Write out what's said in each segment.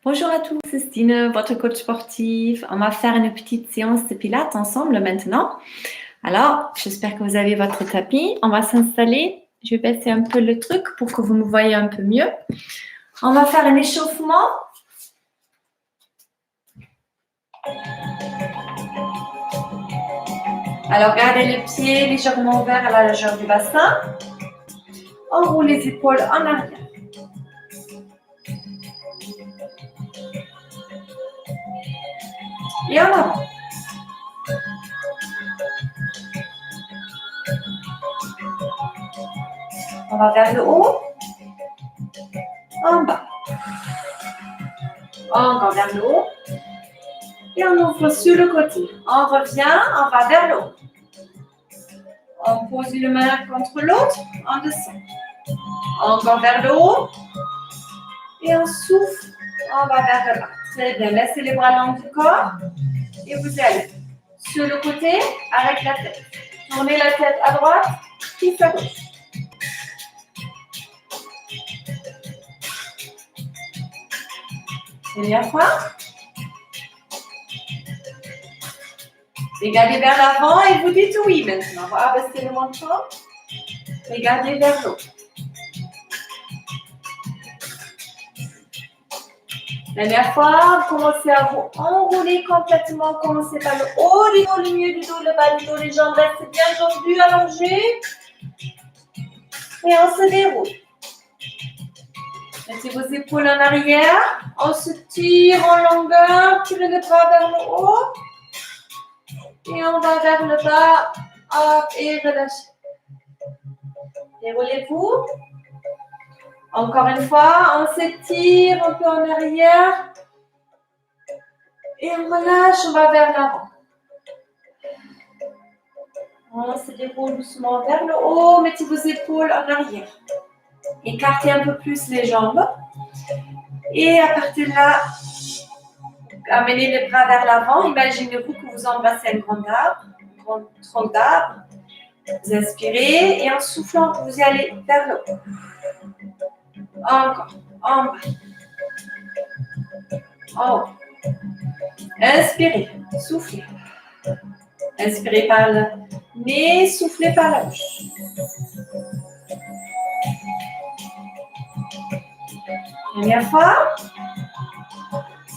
Bonjour à tous, c'est Stine, votre coach sportif. On va faire une petite séance de pilates ensemble maintenant. Alors, j'espère que vous avez votre tapis. On va s'installer. Je vais baisser un peu le truc pour que vous me voyez un peu mieux. On va faire un échauffement. Alors, gardez les pieds légèrement ouverts à la largeur du bassin. On roule les épaules en arrière. Et en avant. On va vers le haut. En bas. Encore vers le haut. Et on ouvre sur le côté. On revient, on va vers le haut. On pose une main contre l'autre, on descend. Encore vers le haut. Et on souffle, on va vers le bas. Très bien, laissez les bras longs du corps. Et vous allez sur le côté, avec la tête. Tournez la tête à droite, puis à gauche. Première fois. Regardez vers l'avant et vous dites oui maintenant. On va abaisser le menton. Regardez vers l'eau. Dernière fois, commencez à vous enrouler complètement. Commencez par le haut du dos, le milieu du dos, le bas du dos. Les jambes restent bien tendues, allongées. Et on se déroule. Mettez vos épaules en arrière. On se tire en longueur. Tirez le bras vers le haut. Et on va vers le bas. Hop, et relâchez. Déroulez-vous. Encore une fois, on s'étire un peu en arrière. Et on relâche, on va vers l'avant. On se déroule doucement vers le haut. Mettez vos épaules en arrière. Écartez un peu plus les jambes. Et à partir de là, amenez les bras vers l'avant. Imaginez-vous que vous embrassez un grand arbre, un grand tronc d'arbre. Vous inspirez et en soufflant, vous allez vers le haut. Encore, en bas. En haut. Inspirez, soufflez. Inspirez par le nez, soufflez par la bouche. Première fois.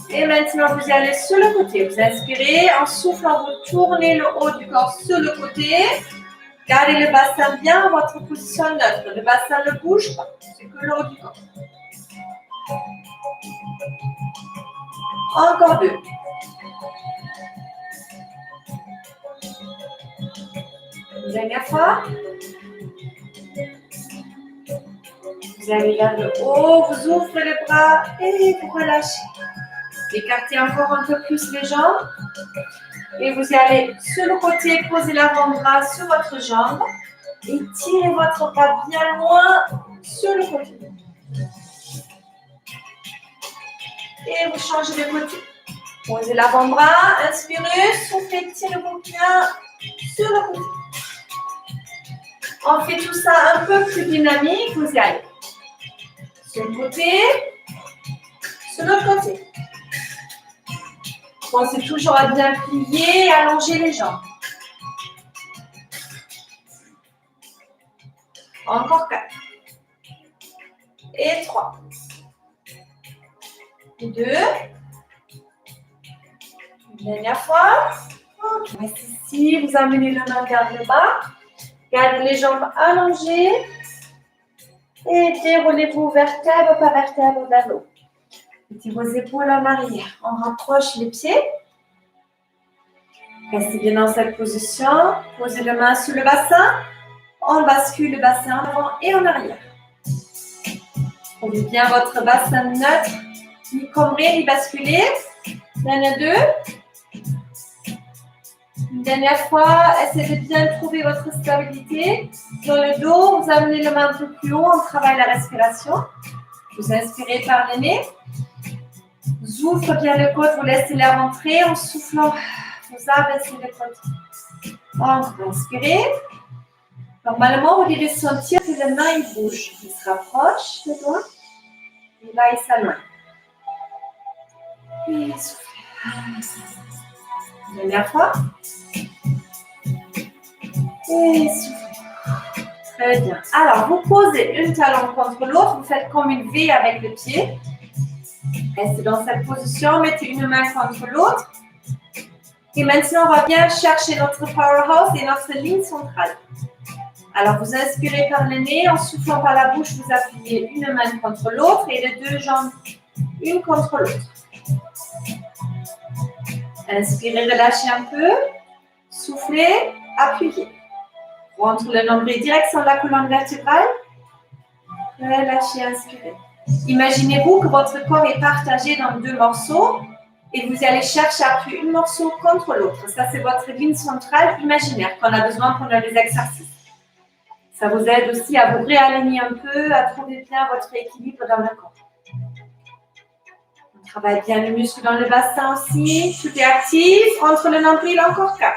Et maintenant, vous allez sur le côté. Vous inspirez, en soufflant, vous tournez le haut du corps sur le côté. Gardez le bassin bien, votre position neutre. Le bassin ne bouge pas, c'est que le haut du corps. Encore deux. Dernière fois. Vous allez vers le haut, vous ouvrez les bras et vous relâchez. Écartez encore un peu plus les jambes. Et vous allez sur le côté, poser l'avant-bras sur votre jambe. Et tirez votre bras bien loin sur le côté. Et vous changez de côté. Posez l'avant-bras, inspirez, soufflez, tirez-vous bien sur le côté. On fait tout ça un peu plus dynamique. Vous y allez. Sur le côté, sur l'autre côté. Pensez toujours à bien plier et allonger les jambes. Encore 4. Et 3. 2. Dernière fois. Ok. Restez ici, vous amenez la main vers le bas. Gardez les jambes allongées. Et déroulez-vous vertèbre par vertèbre vers le haut. Mettez vos épaules en arrière. On rapproche les pieds. Restez bien dans cette position. Posez les mains sur le bassin. On bascule le bassin en avant et en arrière. Trouvez bien votre bassin neutre. Ni cambré, ni basculé. Dernière 2. Une dernière fois, essayez de bien trouver votre stabilité. Dans le dos, vous amenez le main un peu plus haut. On travaille la respiration. Vous inspirez par le nez. Vous ouvrez bien le côte, vous laissez l'air entrer. En soufflant, vous abaissez le côte. Encore, inspirez. Normalement, vous devez sentir que les mains ils bougent. Ils se rapprochent, les doigts. Et là, ils s'éloignent. Et soufflez. Dernière fois. Et soufflez. Très bien. Alors, vous posez une talon contre l'autre. Vous faites comme une V avec le pied. Restez dans cette position. Mettez une main contre l'autre. Et maintenant, on va bien chercher notre powerhouse et notre ligne centrale. Alors, vous inspirez par le nez. En soufflant par la bouche, vous appuyez une main contre l'autre et les deux jambes une contre l'autre. Inspirez, relâchez un peu. Soufflez, appuyez. Rentre le nombril direction de la colonne vertébrale. Relâchez, inspirez. Imaginez-vous que votre corps est partagé dans deux morceaux et vous allez chercher à appuyer un morceau contre l'autre. Ça, c'est votre ligne centrale imaginaire qu'on a besoin pendant les exercices. Ça vous aide aussi à vous réaligner un peu, à trouver bien votre équilibre dans le corps. On travaille bien le muscle dans le bassin aussi. Tout est actif. Entre le nombril, encore 4.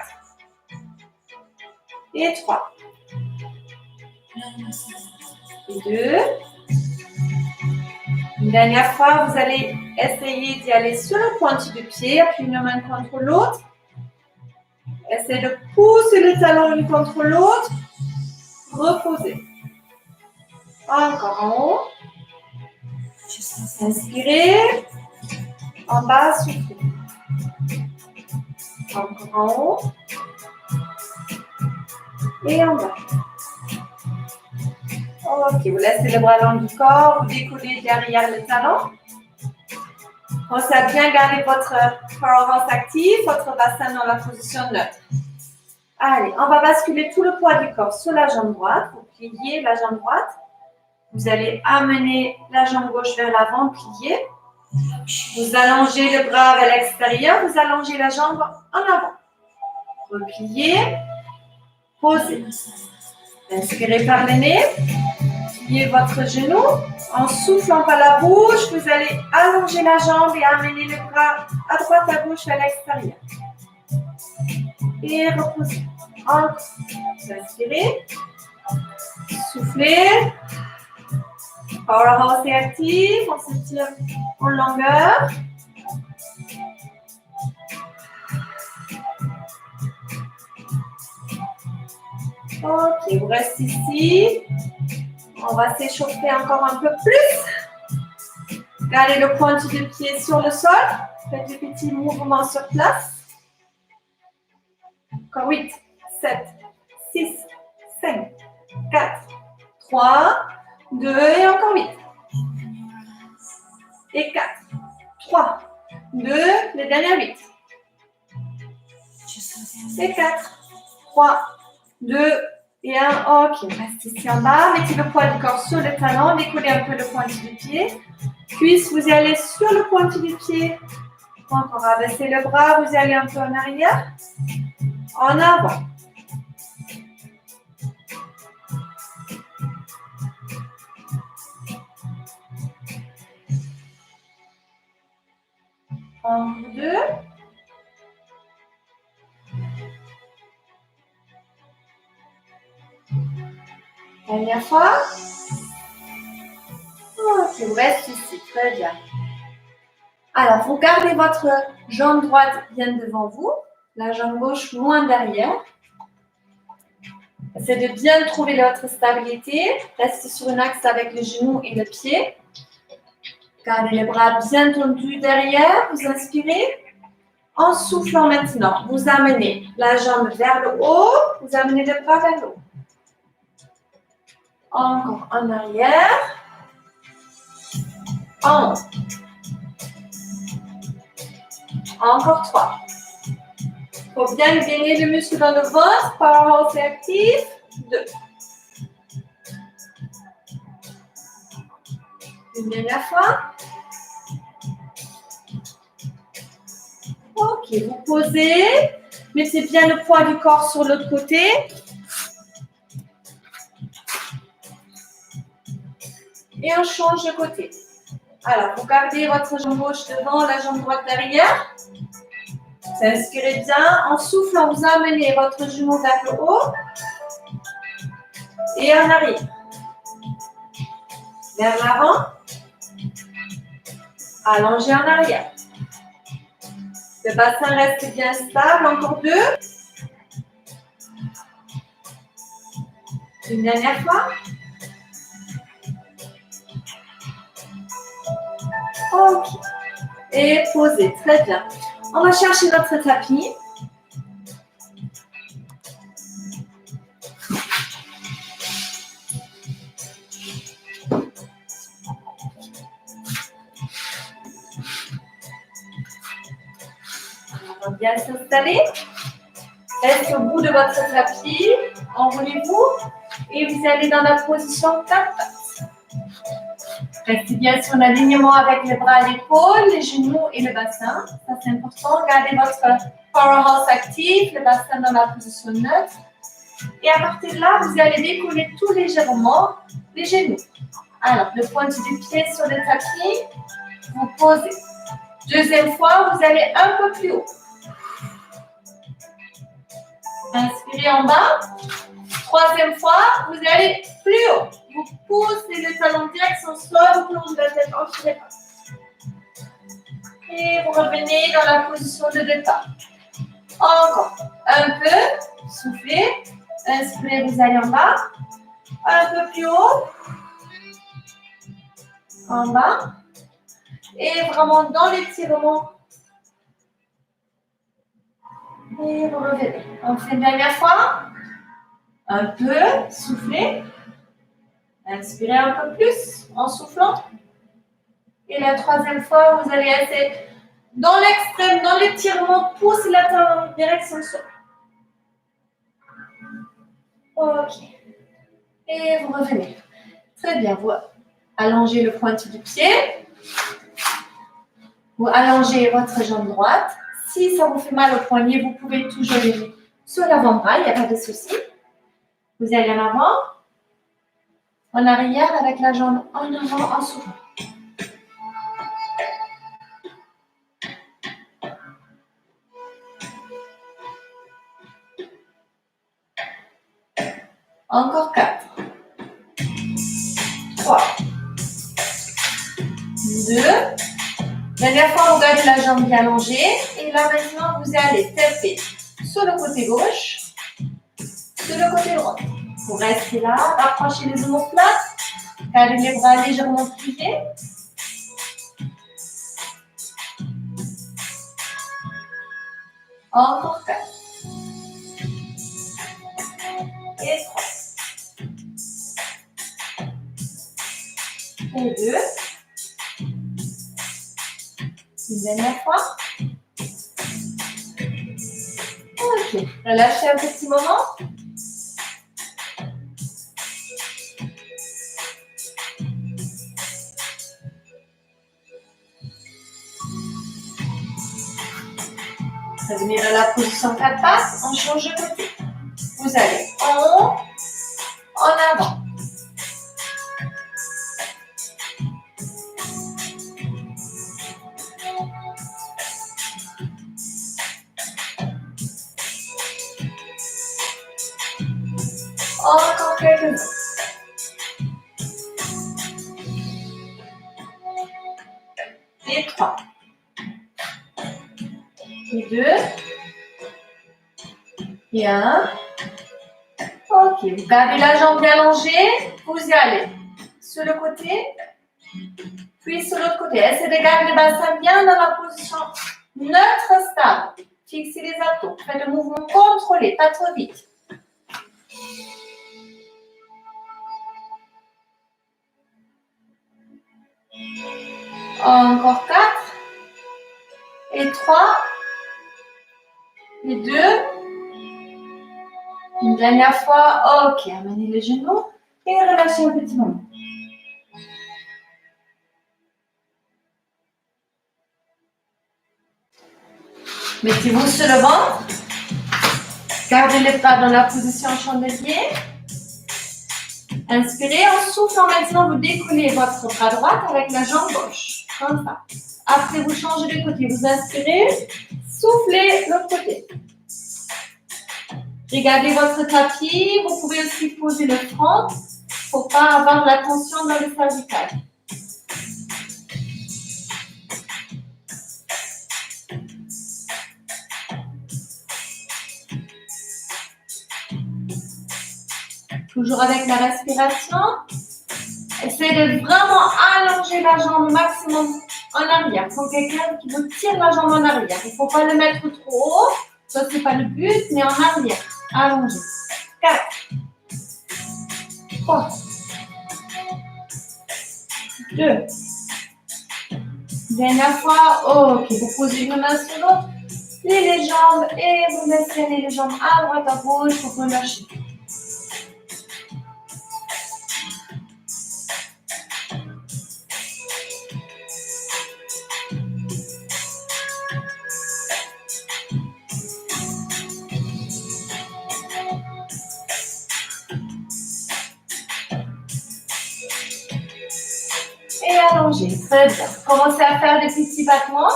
Et 3. Et 2. Une dernière fois, vous allez essayer d'y aller sur le pointu du pied, appuyez une main contre l'autre. Essayez de pousser le talon l'une contre l'autre. Reposez. Encore en haut. Inspirez. En bas, soufflez. Encore en haut. Et en bas. Ok, vous laissez le bras long du corps, vous décollez derrière le talon. Pensez à bien garder votre powerhouse actif, votre bassin dans la position neutre. Allez, on va basculer tout le poids du corps sur la jambe droite. Vous pliez la jambe droite. Vous allez amener la jambe gauche vers l'avant, plier. Vous allongez le bras vers l'extérieur, vous allongez la jambe en avant. Repliez, posez. Inspirez par le nez. Pliez votre genou. En soufflant par la bouche, vous allez allonger la jambe et amener le bras à droite, à gauche, vers l'extérieur. Et reposez. Inspirez. Soufflez. Powerhouse est actif. On s'étire en longueur. Ok, vous restez ici. On va s'échauffer encore un peu plus. Gardez le pointu du pied sur le sol. Faites des petits mouvements sur place. Encore 8, 7, 6, 5, 4, 3, 2 et encore 8. Et 4, 3, 2, les dernières 8. Et 4, 3, 2 et 1. Ok, reste ici en bas. Mettez le poids du corps sur le talon. Décollez un peu le pointu du pied. Cuisse, vous allez sur le pointu du pied. Encore abaissez le bras. Vous allez un peu en arrière. En avant. Un, deux. Dernière fois. Ok, vous restez ici. Très bien. Alors, vous gardez votre jambe droite bien devant vous. La jambe gauche loin derrière. Essayez de bien trouver votre stabilité. Restez sur un axe avec le genou et le pied. Gardez les bras bien tendus derrière. Vous inspirez. En soufflant maintenant, vous amenez la jambe vers le haut. Vous amenez le bras vers le haut. Encore en arrière. En haut. Encore 3. Il faut bien gainer le muscle dans le ventre. Powerhouse est actif. 2. Une dernière fois. Ok, vous posez. Mettez bien le poids du corps sur l'autre côté. Et on change de côté. Alors, vous gardez votre jambe gauche devant, la jambe droite derrière. Vous inspirez bien. En soufflant, vous amenez votre genou vers le haut. Et en arrière. Vers l'avant. Allongez en arrière. Le bassin reste bien stable. Encore 2. Une dernière fois. Ok. Et posez. Très bien. On va chercher notre tapis. On va bien s'installer. Restez au bout de votre tapis. Enroulez-vous. Et vous allez dans la position 4 pattes. Restez bien sur l'alignement avec les bras à l'épaule, les genoux et le bassin. Ça, c'est important. Gardez votre powerhouse actif, le bassin dans la position neutre. Et à partir de là, vous allez décoller tout légèrement les genoux. Alors, le pointe du pied sur le tapis, vous posez. Deuxième fois, vous allez un peu plus haut. Inspirez en bas. Troisième fois, vous allez plus haut. Vous poussez le talon direction sol, vous plongez la tête entre les pattes. Et vous revenez dans la position de départ. Encore. Un peu. Soufflez. Inspirez, vous allez en bas. Un peu plus haut. En bas. Et vraiment dans l'étirement. Et vous revenez. On fait une dernière fois. Un peu. Soufflez. Inspirez un peu plus en soufflant. Et la troisième fois, vous allez essayer dans l'extrême, dans l'étirement, poussez la tête en direction sol. Ok. Et vous revenez. Très bien. Vous allongez le pointe du pied. Vous allongez votre jambe droite. Si ça vous fait mal au poignet, vous pouvez toujours les mettre sur l'avant-bras, il n'y a pas de souci. Vous allez en avant, en arrière avec la jambe en avant, en soufflant. Encore 4. 3. 2. Dernière fois, vous gardez la jambe bien allongée. Et là, maintenant, vous allez taper sur le côté gauche, sur le côté droit. Vous restez là, rapprochez les omoplates, gardez les bras légèrement pliés. Encore 4. Et 3. Et 2. Une dernière fois. Ok. Relâchez un petit moment. Revenir à la position 4 pattes. On change de côté. Vous allez en haut, en avant. Encore quelques autres. Et 3. Et 2. Et 1. Ok, vous gardez la jambe bien allongée. Vous y allez sur le côté, puis sur l'autre côté. Essayez de garder le bassin bien dans la position neutre, stable. Fixez les abdos. Faites le mouvement contrôlé, pas trop vite. Encore 4. Et 3. Et 2. Une dernière fois. Ok, amenez les genoux et relâchez un petit moment. Mettez-vous sur le ventre. Gardez les bras dans la position chandelier. Inspirez, en soufflant maintenant, vous décollez votre bras droit avec la jambe gauche. Comme ça. Après, vous changez de côté. Vous inspirez, soufflez l'autre côté. Regardez votre tapis. Vous pouvez aussi poser le front. Il ne faut pas avoir la tension dans le cervical. Toujours avec la respiration. Essayez de vraiment allonger la jambe au maximum en arrière. Comme quelqu'un qui vous tire la jambe en arrière. Il ne faut pas le mettre trop haut. Ça, ce n'est pas le but, mais en arrière. Allongez. 4, 3, 2. Dernière fois. Ok, vous posez une main sur l'autre. Pliez les jambes et vous laissez les jambes à droite, à gauche pour relâcher. Et allongez, très bien. Commencez à faire des petits battements.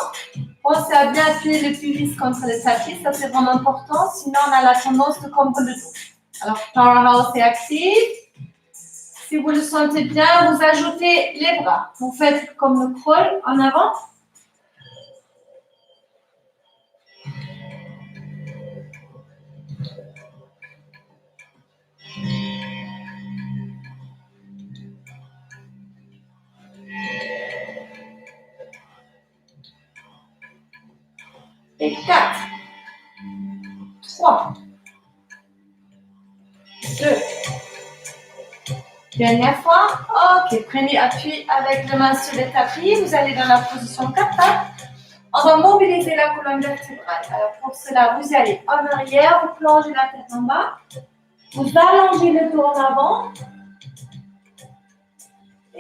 Pensez à bien appuyer le pubis contre le tapis, ça c'est vraiment important, sinon on a la tendance de combrer le dos. Alors, Powerhouse est actif. Si vous le sentez bien, vous ajoutez les bras. Vous faites comme le crawl en avant. Et 4, 3, 2. Dernière fois. Ok, prenez appui avec les mains sur le tapis. Vous allez dans la position 4 pattes. On va mobiliser la colonne vertébrale. Alors pour cela, vous allez en arrière, vous plongez la tête en bas. Vous allongez le dos en avant.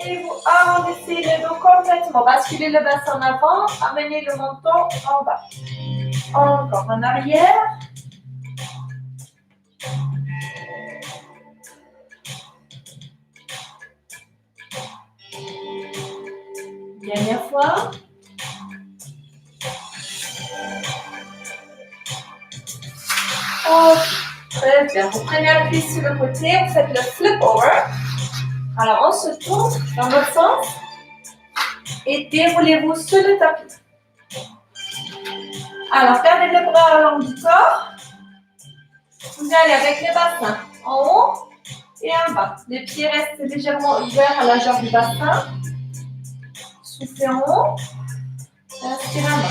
Et vous arrondissez le dos complètement. Basculez le bassin en avant. Amenez le menton en bas. Encore en arrière. Dernière fois. Ok, très bien. Vous prenez appui sur le côté, vous faites le flip over. Alors on se tourne dans l'autre sens et déroulez-vous sur le tapis. Alors gardez le bras au long du corps. Vous allez avec les bassins en haut et en bas. Les pieds restent légèrement ouverts à la jambe du bassin. Soufflez en haut. Inspirez en bas.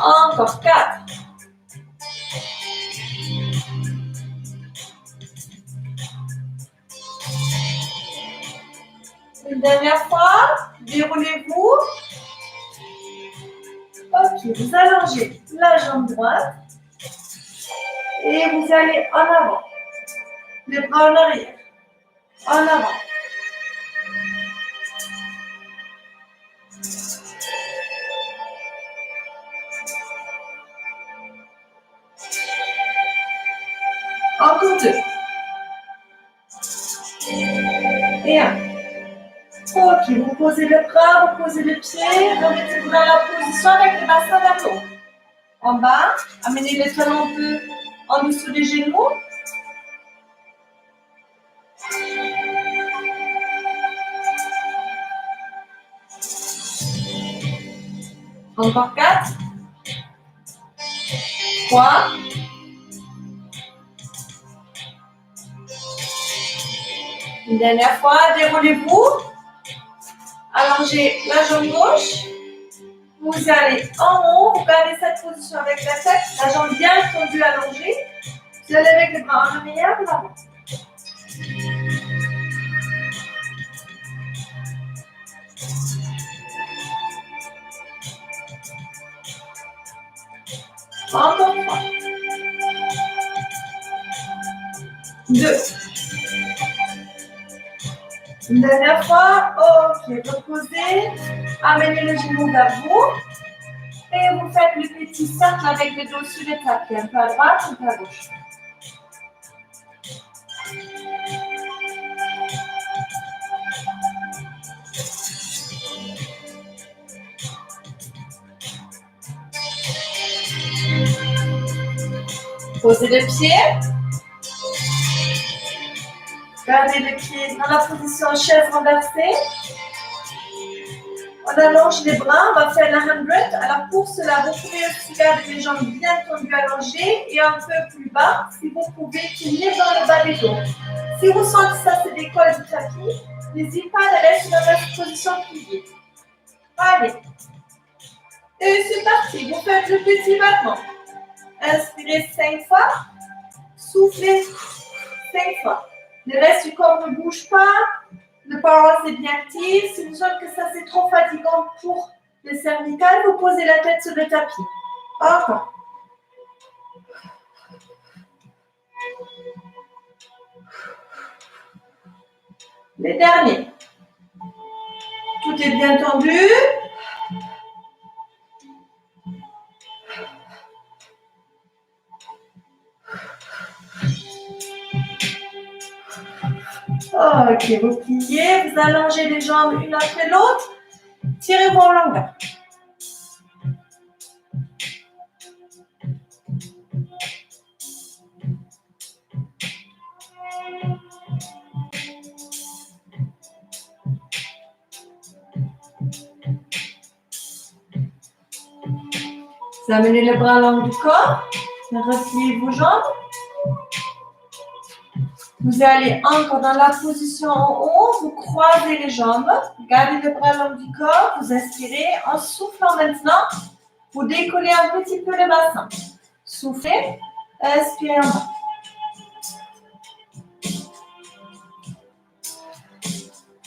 Encore 4. Une dernière fois, déroulez-vous. Ok, vous allongez la jambe droite et vous allez en avant. Les bras en arrière. En avant. Encore 2. Et 1. Ok, vous posez le bras, vous posez le pied, remettez-vous dans la position avec le bassin vers le haut. En bas, amenez les talons un peu en dessous des genoux. Encore 4. 3. Une dernière fois, déroulez-vous. Allongez la jambe gauche. Vous allez en haut, vous gardez cette position avec la tête, la jambe bien tendue, allongée. Vous allez avec les bras en arrière, en avant. Encore 3. 2. Une dernière fois. Ok, reposez. Amenez le genou vers vous. Et vous faites le petit cercle avec le dos sur le tapis. Un peu à droite, un peu à gauche. Posez le pied. Gardez le pied dans la position chaise renversée. On allonge les bras, on va faire la 100. Alors pour cela, vous pouvez aussi garder les jambes bien tendues allongées et un peu plus bas si vous pouvez tenir dans le bas des dos. Si vous sentez que ça se décolle du tapis, n'hésitez pas à rester dans la position pliée. Allez. Et c'est parti, vous faites le petit battement. Inspirez 5 fois, soufflez 5 fois. Le reste du corps ne bouge pas, le power est bien actif. Si vous sentez que ça c'est trop fatigant pour le cervical, vous posez la tête sur le tapis. Encore. Les derniers. Tout est bien tendu. Ok, vous pliez, vous allongez les jambes une après l'autre. Tirez vos longueurs. Vous amenez les bras le long du corps. Repliez vos jambes. Vous allez encore dans la position en haut, vous croisez les jambes, gardez le bras le long du corps, vous inspirez, en soufflant maintenant, vous décollez un petit peu le bassin. Soufflez, inspirez en bas.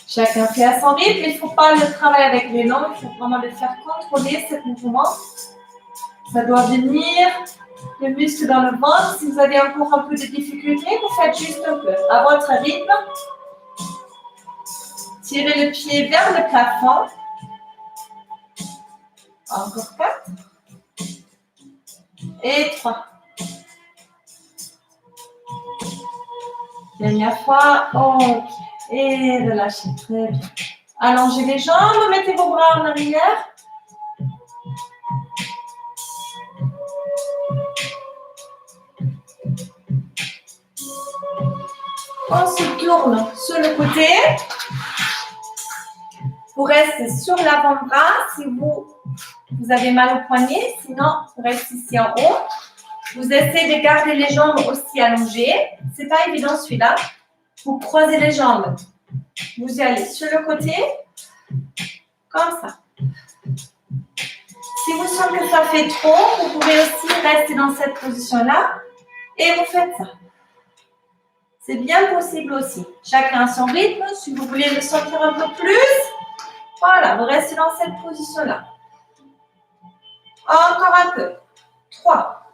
Chacun fait à son rythme, il ne faut pas le travailler avec les longs, il faut vraiment le faire contrôler, ce mouvement. Ça doit venir le muscle dans le ventre. Si vous avez encore un peu de difficulté, vous faites juste un peu. À votre rythme, tirez le pied vers le plafond. Encore 4. Et 3. Dernière fois. Ok. Et relâchez. Très bien. Allongez les jambes, mettez vos bras en arrière. On se tourne sur le côté. Vous restez sur l'avant-bras si vous avez mal au poignet. Sinon, vous restez ici en haut. Vous essayez de garder les jambes aussi allongées. Ce n'est pas évident celui-là. Vous croisez les jambes. Vous allez sur le côté. Comme ça. Si vous sentez que ça fait trop, vous pouvez aussi rester dans cette position-là. Et vous faites ça. C'est bien possible aussi. Chacun à son rythme. Si vous voulez le sentir un peu plus, voilà, vous restez dans cette position-là. Encore un peu. 3.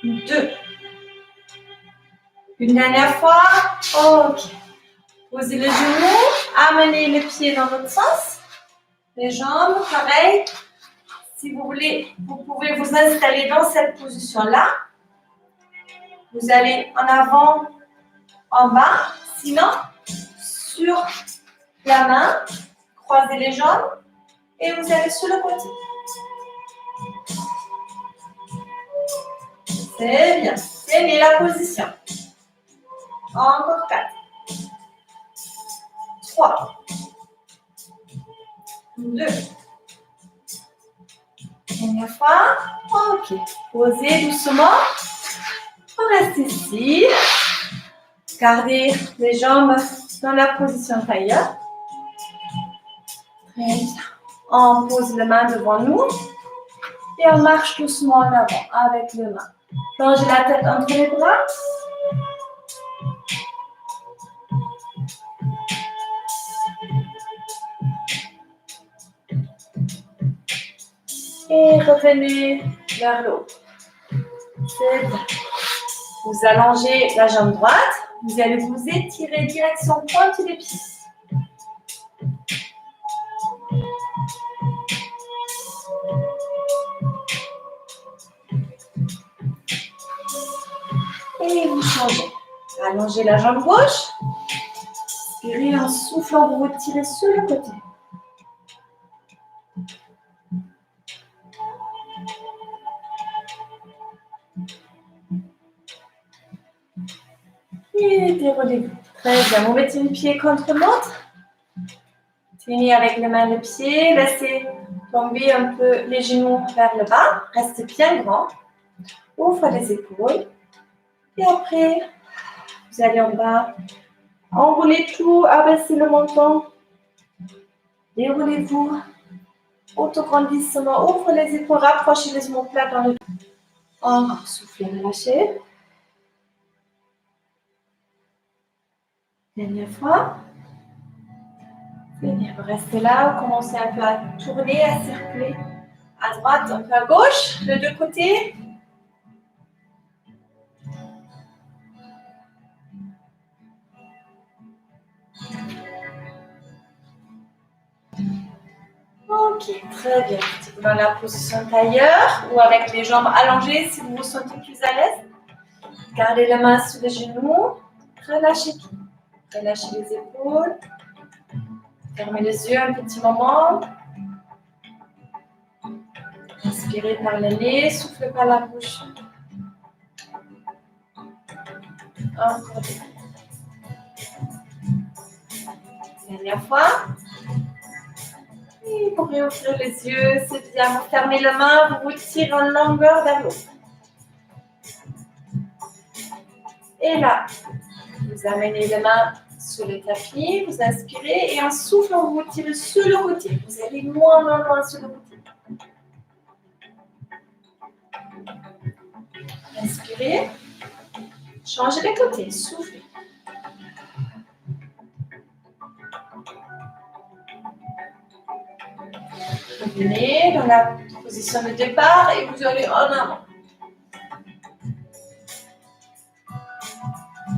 2. Une dernière fois. Ok. Posez le genou. Amenez le pied dans l'autre sens. Les jambes, pareil. Si vous voulez, vous pouvez vous installer dans cette position-là. Vous allez en avant, en bas. Sinon, sur la main, croisez les jambes et vous allez sur le côté. C'est bien. Tenez la position. Encore 4. 3. 2. Dernière fois. Ok. Posez doucement. On reste ici. Gardez les jambes dans la position tailleur. Très bien. On pose les mains devant nous. Et on marche doucement en avant avec les mains. Plongez la tête entre les bras. Et revenez vers le haut. C'est bien. Vous allongez la jambe droite. Vous allez vous étirer direction pointe des pieds. Et vous changez. Allongez la jambe gauche. Inspirez en soufflant, vous retirez sur le côté. Et déroulez-vous. Très bien. Vous mettez une pied contre l'autre. Tenez avec les mains le pied, laissez tomber un peu les genoux vers le bas, restez bien grand. Ouvre les épaules. Et après, vous allez en bas. Enroulez tout, abaissez le menton. Déroulez-vous. Autograndissement. Ouvre les épaules, rapprochez les omoplates dans le dos. Encore soufflez, relâchez. Dernière fois. Venez, restez là. Commencez un peu à tourner, à circuler. À droite, un peu à gauche, les deux côtés. Ok, très bien. Dans la position tailleur ou avec les jambes allongées si vous vous sentez plus à l'aise. Gardez la main sur les genoux. Relâchez tout. Relâchez les épaules. Fermez les yeux un petit moment. Inspirez par le nez, soufflez par la bouche. Encore deux. Dernière fois. Et pour réouvrir les yeux, c'est bien. Vous fermez la main, vous vous tirez en longueur vers le haut. Et là, vous amenez les mains sur le tapis, vous inspirez et en soufflant, vous vous tirez sur le côté. Vous allez moins sur le côté. Inspirez, changez les côtés, soufflez. Revenez dans la position de départ et vous allez en avant.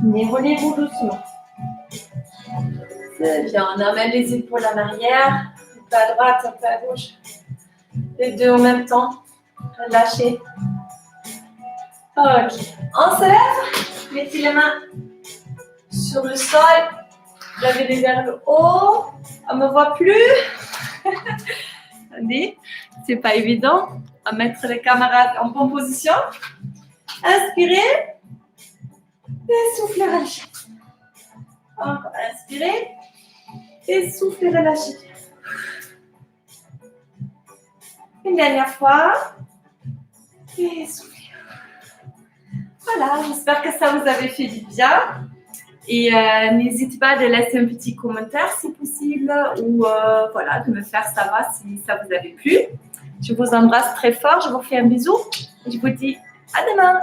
Déroulez-vous doucement. C'est bien, on amène les épaules en arrière, un peu à droite, un peu à gauche. Les deux en même temps. Relâchez. Ok. On se lève. Mettez les mains sur le sol. Levez-les vers le haut. On ne me voit plus. Attendez, c'est pas évident. On va mettre les camarades en bonne position. Inspirez. Et soufflez, relâchez. Encore inspirez. Et soufflez, relâchez. Une dernière fois. Et soufflez. Voilà, j'espère que ça vous avait fait du bien. Et n'hésitez pas de laisser un petit commentaire si possible ou voilà, de me faire savoir si ça vous avait plu. Je vous embrasse très fort, je vous fais un bisou et je vous dis à demain.